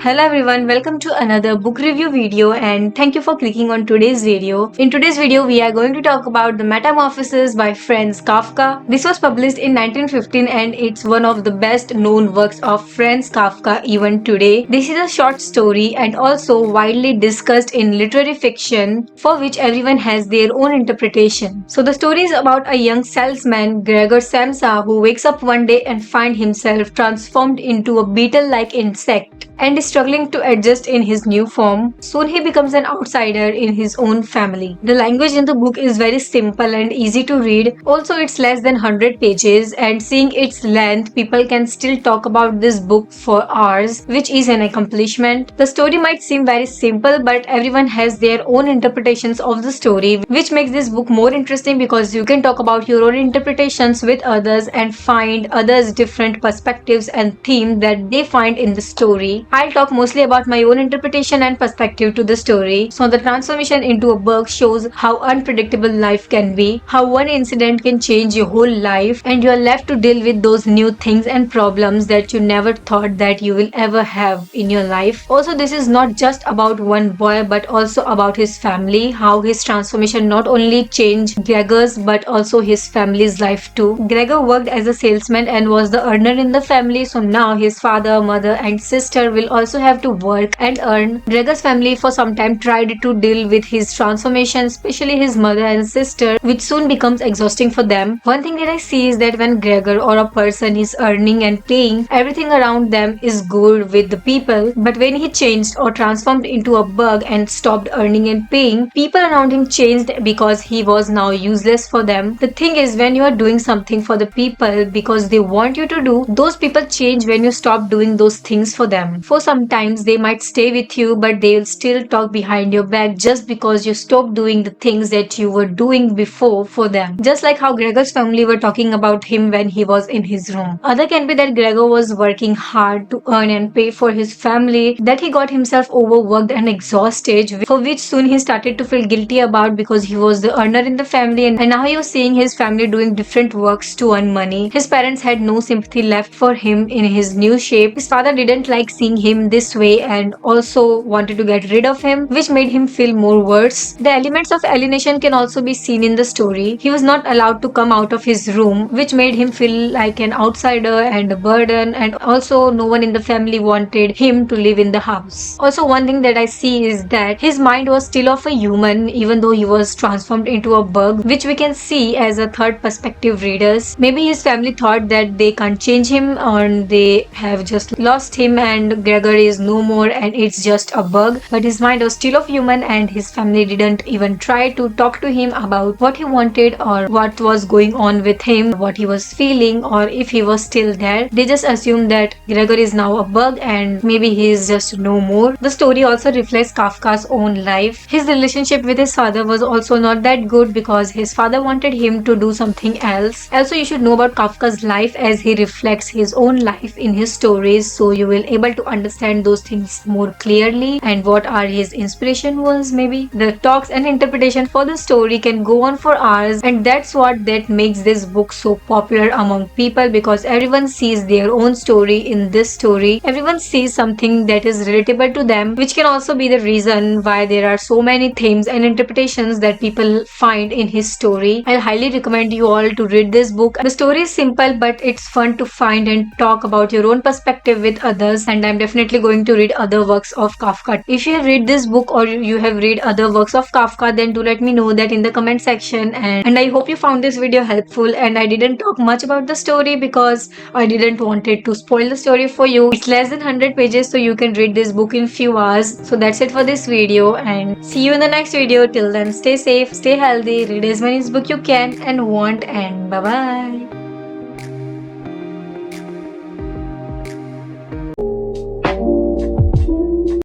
Hello everyone, welcome to another book review video and thank you for clicking on today's video. In today's video, we are going to talk about the Metamorphosis by Franz Kafka. This was published in 1915 and it's one of the best known works of Franz Kafka even today. This is a short story and also widely discussed in literary fiction for which everyone has their own interpretation. So the story is about a young salesman, Gregor Samsa, who wakes up one day and finds himself transformed into a beetle-like insect and is struggling to adjust in his new form. Soon he becomes an outsider in his own family. The language in the book is very simple and easy to read. Also, it's less than 100 pages and seeing its length, people can still talk about this book for hours, which is an accomplishment. The story might seem very simple, but everyone has their own interpretations of the story, which makes this book more interesting because you can talk about your own interpretations with others and find others' different perspectives and themes that they find in the story. I'll talk mostly about my own interpretation and perspective to the story. So the transformation into a bug shows how unpredictable life can be, how one incident can change your whole life and you're left to deal with those new things and problems that you never thought that you will ever have in your life. Also, this is not just about one boy but also about his family, how his transformation not only changed Gregor's but also his family's life too. Gregor worked as a salesman and was the earner in the family, so now his father, mother and sister will also have to work and earn. Gregor's family for some time tried to deal with his transformation, especially his mother and sister, which soon becomes exhausting for them. One thing that I see is that when Gregor or a person is earning and paying, everything around them is good with the people, but when he changed or transformed into a bug and stopped earning and paying, people around him changed because he was now useless for them. The thing is, when you are doing something for the people because they want you to do, those people change when you stop doing those things for them. For sometimes they might stay with you, but they'll still talk behind your back just because you stopped doing the things that you were doing before for them. Just like how Gregor's family were talking about him when he was in his room. Other can be that Gregor was working hard to earn and pay for his family, that he got himself overworked and exhausted, for which soon he started to feel guilty about because he was the earner in the family and now he was seeing his family doing different works to earn money. His parents had no sympathy left for him in his new shape. His father didn't like seeing him this way and also wanted to get rid of him, which made him feel more worse. The elements of alienation can also be seen in the story. He was not allowed to come out of his room, which made him feel like an outsider and a burden, and also no one in the family wanted him to live in the house. Also, one thing that I see is that his mind was still of a human even though he was transformed into a bug, which we can see as a third perspective readers. Maybe his family thought that they can't change him or they have just lost him and Gregor is no more and it's just a bug, but his mind was still of human and his family didn't even try to talk to him about what he wanted or what was going on with him, what he was feeling or if he was still there. They just assumed that Gregor is now a bug and maybe he is just no more. The story also reflects Kafka's own life. His relationship with his father was also not that good because his father wanted him to do something else. Also, you should know about Kafka's life as he reflects his own life in his stories, so you will able to understand those things more clearly and what are his inspiration was. Maybe the talks and interpretation for the story can go on for hours, and that's what that makes this book so popular among people because everyone sees their own story in this story. Everyone sees something that is relatable to them, which can also be the reason why there are so many themes and interpretations that people find in his story. I highly recommend you all to read this book. The story is simple but it's fun to find and talk about your own perspective with others, and I'm definitely going to read other works of Kafka. If you have read this book or you have read other works of Kafka, then do let me know that in the comment section, and I hope you found this video helpful and I didn't talk much about the story because I didn't wanted to spoil the story for you. It's less than 100 pages so you can read this book in few hours. So that's it for this video and see you in the next video. Till then, stay safe, stay healthy, read as many book you can and want, and bye bye.